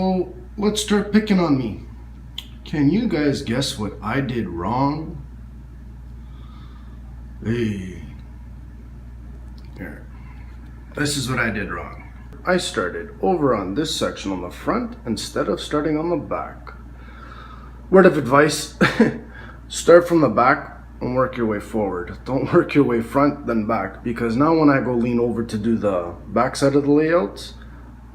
So let's start picking on me. Can you guys guess what I did wrong? Hey. Here. This is what I did wrong. I started over on this section on the front instead of starting on the back. Word of advice, start from the back and work your way forward. Don't work your way front then back, because now when I go lean over to do the back side of the layout,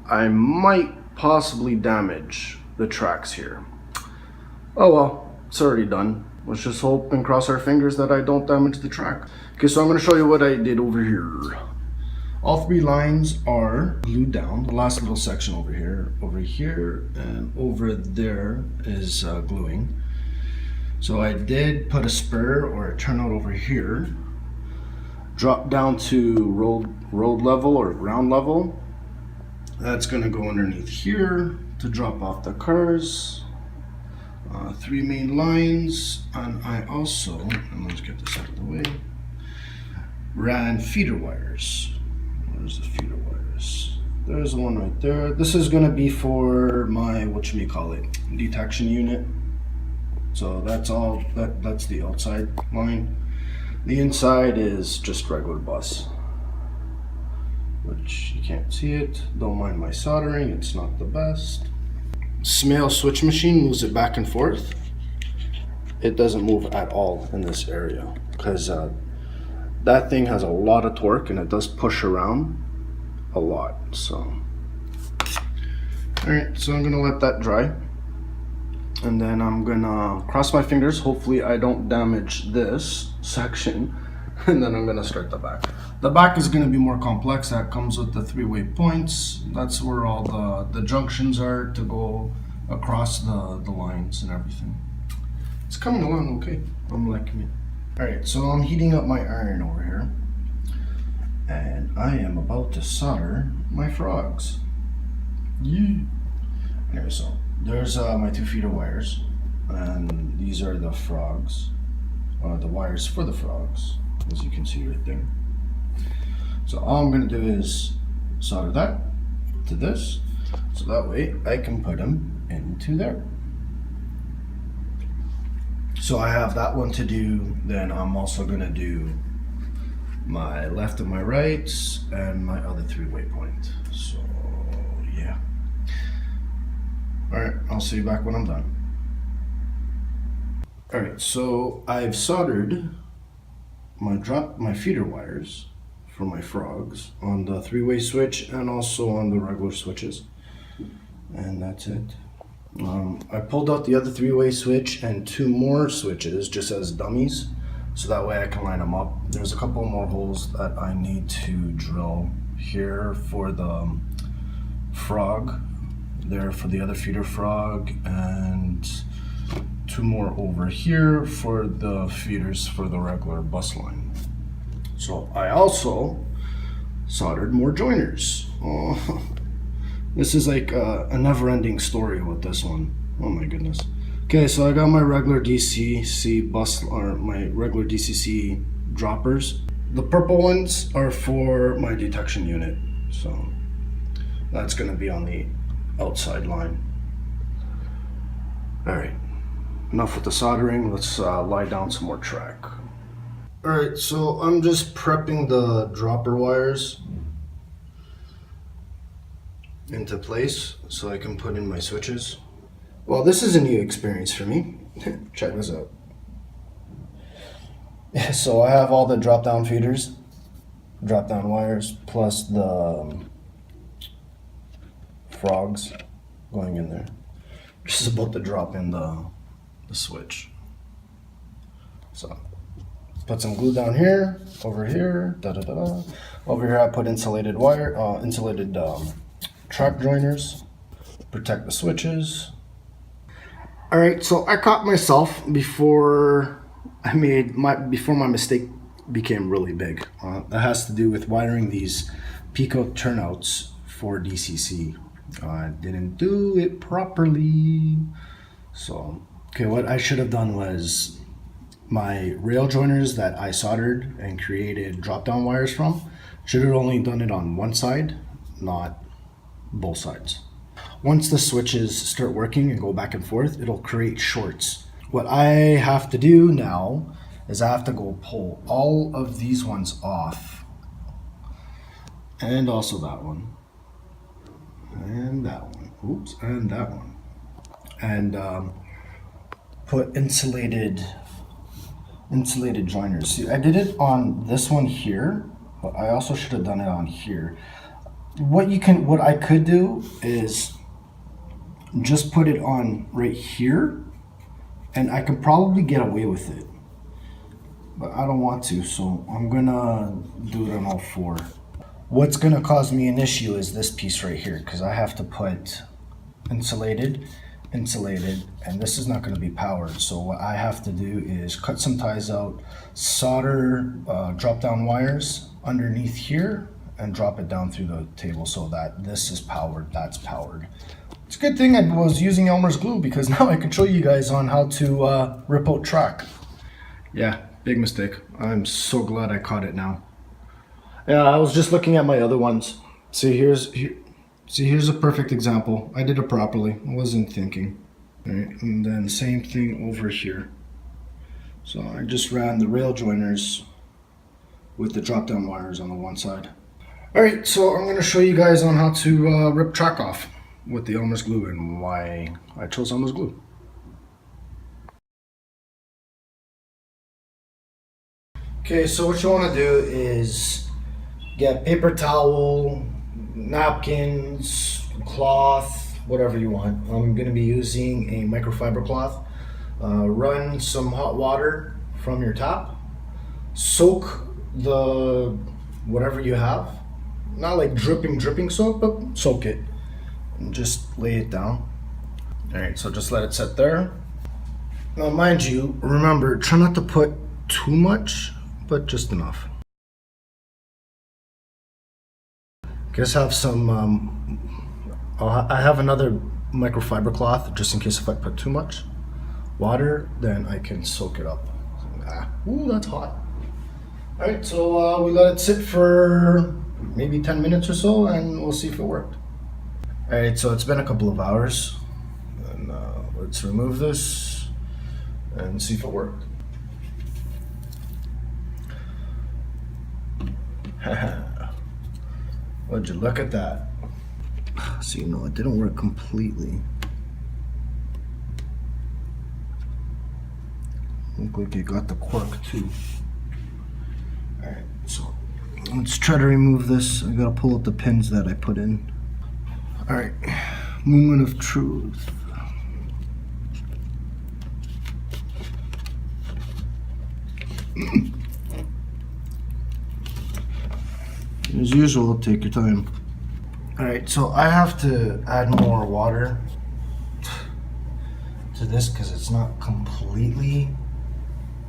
I might possibly damage the tracks here. Oh well, it's already done. Let's just hope and cross our fingers that I don't damage the track. Okay, so I'm going to show you what I did over here. All three lines are glued down. The last little section over here, and over there is gluing. So I did put a spur or a turnout over here, drop down to road level or ground level. That's going to go underneath here to drop off the cars. Three main lines, and I also, and let's get this out of the way, ran feeder wires. Where's the feeder wires? There's one right there. This is going to be for my, detection unit. So that's all, that's the outside line. The inside is just regular bus, which you can't see it. Don't mind my soldering, it's not the best. Smale switch machine moves it back and forth. It doesn't move at all in this area because that thing has a lot of torque and it does push around a lot. So, alright, so I'm gonna let that dry, and then I'm gonna cross my fingers. Hopefully I don't damage this section, and then I'm gonna start the back. The back is gonna be more complex. That comes with the three-way points. That's where all the junctions are to go across the lines and everything. It's coming along okay. I'm liking it. Alright, so I'm heating up my iron over here, and I am about to solder my frogs. Yeah. Anyway, so there's my 2 feeder wires, and these are the frogs, the wires for the frogs, as you can see right there. So all I'm going to do is solder that to this, so that way I can put them into there. So I have that one to do. Then I'm also going to do my left and my right and my other 3-way point. So yeah. Alright, I'll see you back when I'm done. Alright, so I've soldered my feeder wires for my frogs on the 3-way switch and also on the regular switches, and that's it. I pulled out the other 3-way switch and 2 more switches just as dummies, so that way I can line them up. There's a couple more holes that I need to drill here for the frog, there for the other feeder frog, and 2 more over here for the feeders for the regular bus line. So I also soldered more joiners. Oh, this is like a never-ending story with this one. Oh my goodness. Okay, so I got my regular DCC bus, or my regular DCC droppers. The purple ones are for my detection unit, so that's going to be on the outside line. Alright, enough with the soldering. Let's lie down some more track. Alright, so I'm just prepping the dropper wires into place so I can put in my switches. Well, this is a new experience for me. Check this out. So I have all the drop down feeders, drop down wires, plus the frogs going in there. Just about to drop in the switch. So put some glue down here, over here, Over here I put insulated wire, track joiners, protect the switches. Alright, so I caught myself before my mistake became really big. That has to do with wiring these Pico turnouts for DCC. I didn't do it properly. So, okay, what I should have done was my rail joiners that I soldered and created drop-down wires from, should have only done it on one side, not both sides. Once the switches start working and go back and forth, it'll create shorts. What I have to do now is I have to go pull all of these ones off, and also that one, and that one, oops, and that one, and put insulated joiners. See, I did it on this one here, but I also should have done it on here. What I could do is just put it on right here, and I can probably get away with it, but I don't want to, so I'm gonna do it on all four. What's gonna cause me an issue is this piece right here, because I have to put insulated, and this is not going to be powered. So what I have to do is cut some ties out, solder drop down wires underneath here, and drop it down through the table so that this is powered, that's powered. It's a good thing I was using Elmer's glue, because now I can show you guys on how to rip out track. Yeah, big mistake. I'm so glad I caught it now. Yeah, I was just looking at my other ones. See, here's a perfect example. I did it properly. I wasn't thinking. All right, and then same thing over here. So I just ran the rail joiners with the drop down wires on the one side. All right, so I'm gonna show you guys on how to rip track off with the Elmer's glue and why I chose Elmer's glue. Okay, so what you wanna do is get paper towel, napkins, cloth, whatever you want. I'm going to be using a microfiber cloth. Run some hot water from your tap. Soak the whatever you have. Not like dripping soap, but soak it. And just lay it down. Alright, so just let it sit there. Now mind you, remember, try not to put too much, but just enough. Just have some, I have another microfiber cloth just in case if I put too much water, then I can soak it up. Ooh, that's hot. All right, so we let it sit for maybe 10 minutes or so, and we'll see if it worked. All right, so it's been a couple of hours, and let's remove this and see if it worked. Would you look at that? So, it didn't work completely. Look like it got the cork too. Alright, so let's try to remove this. I gotta pull out the pins that I put in. Alright, moment of truth. As usual, take your time. Alright, so I have to add more water to this because it's not completely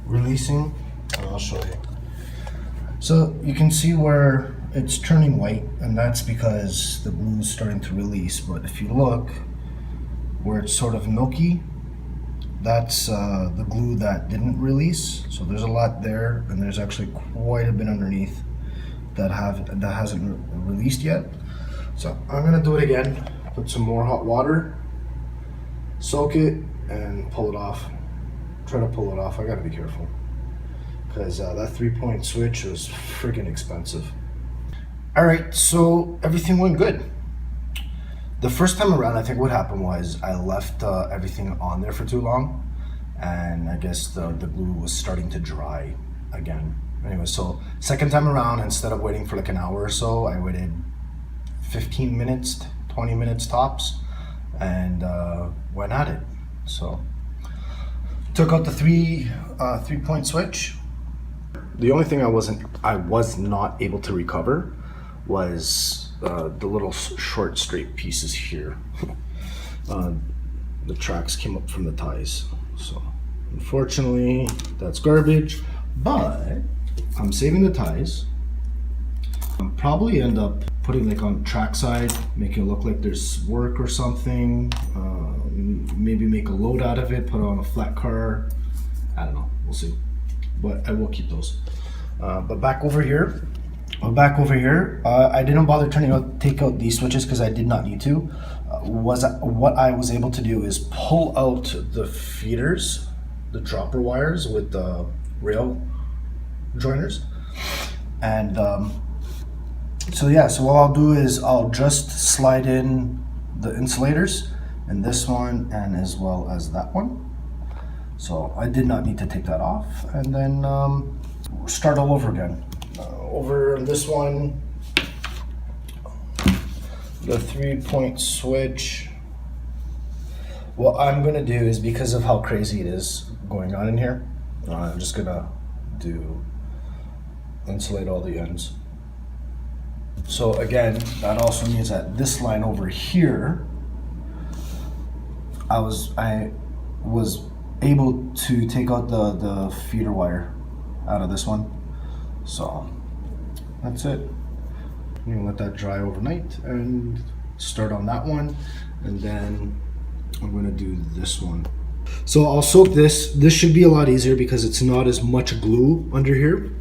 releasing. I'll show you. So you can see where it's turning white, and that's because the glue is starting to release. But if you look where it's sort of milky, that's the glue that didn't release. So there's a lot there, and there's actually quite a bit underneath that hasn't released yet. So I'm gonna do it again. Put some more hot water, soak it, and pull it off. Try to pull it off. I gotta be careful because that 3-point switch was freaking expensive. All right, so everything went good. The first time around, I think what happened was I left everything on there for too long, and I guess the glue was starting to dry again. Anyway, so second time around, instead of waiting for like an hour or so, I waited 15 minutes, 20 minutes tops, and went at it. So took out the 3-point switch. The only thing I was not able to recover was the little short straight pieces here. The tracks came up from the ties, so unfortunately that's garbage, but I'm saving the ties. I'll probably end up putting like on track side, making it look like there's work or something. Maybe make a load out of it, put it on a flat car. I don't know, we'll see. But I will keep those. But back over here, I didn't bother take out these switches because I did not need to. what I was able to do is pull out the feeders, the dropper wires with the rail joiners, and so yeah. So what I'll do is I'll just slide in the insulators in this one and as well as that one. So I did not need to take that off, and then start all over again. Over this one, the 3-point switch. What I'm gonna do is, because of how crazy it is going on in here, I'm just gonna insulate all the ends. So again, that also means that this line over here, I was able to take out the feeder wire out of this one. So that's it. I'm gonna let that dry overnight and start on that one, and then I'm gonna do this one. So I'll soak this. This should be a lot easier because it's not as much glue under here,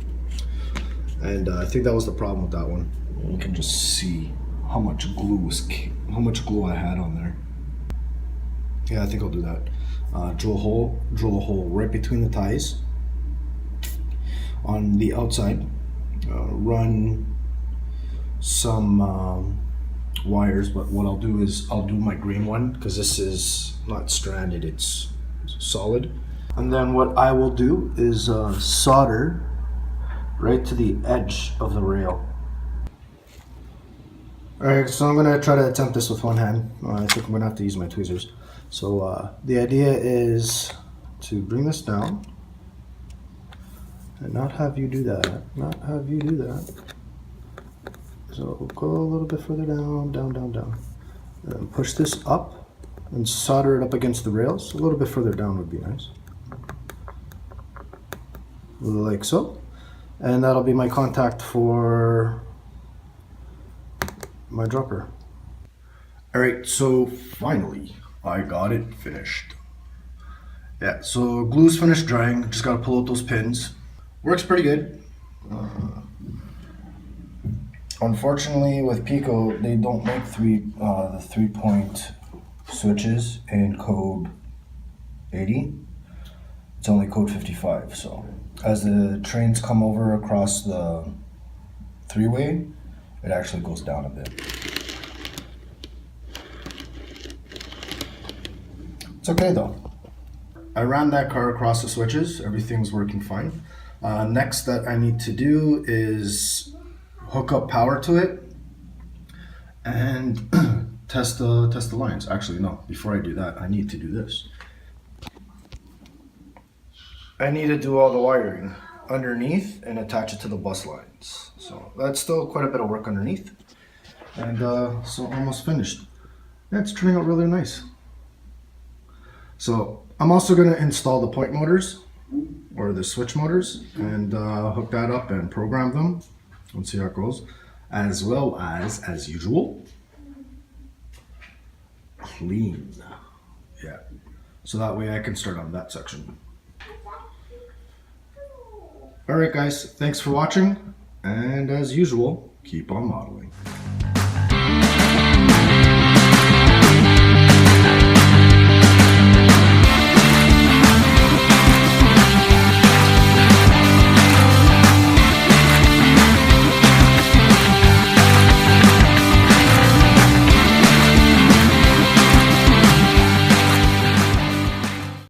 and I think that was the problem with that one. You can just see how much glue I had on there. Yeah, I think I'll do that. Drill a hole right between the ties on the outside. Run some wires, but what I'll do is I'll do my green one because this is not stranded, it's solid. And then what I will do is solder right to the edge of the rail. Alright, so I'm gonna try to attempt this with one hand. I think I'm gonna have to use my tweezers. So the idea is to bring this down and not have you do that. So go a little bit further down. And push this up and solder it up against the rails. A little bit further down would be nice. Like so. And that'll be my contact for my dropper. Alright, so finally I got it finished. Yeah, so glue's finished drying. Just gotta pull out those pins. Works pretty good. Unfortunately, with Pico, they don't make the 3-point switches in code 80. It's only code 55. So as the trains come over across the three-way, it actually goes down a bit. It's okay though. I ran that car across the switches. Everything's working fine. Next that I need to do is hook up power to it and test the lines. Actually, no. Before I do that, I need to do this. I need to do all the wiring underneath and attach it to the bus lines. So that's still quite a bit of work underneath, and so almost finished. Yeah, it's turning out really nice. So I'm also going to install the point motors or the switch motors and hook that up and program them and see how it goes, as well as usual, clean. Yeah, so that way I can start on that section. Alright guys, thanks for watching, and as usual, keep on modeling.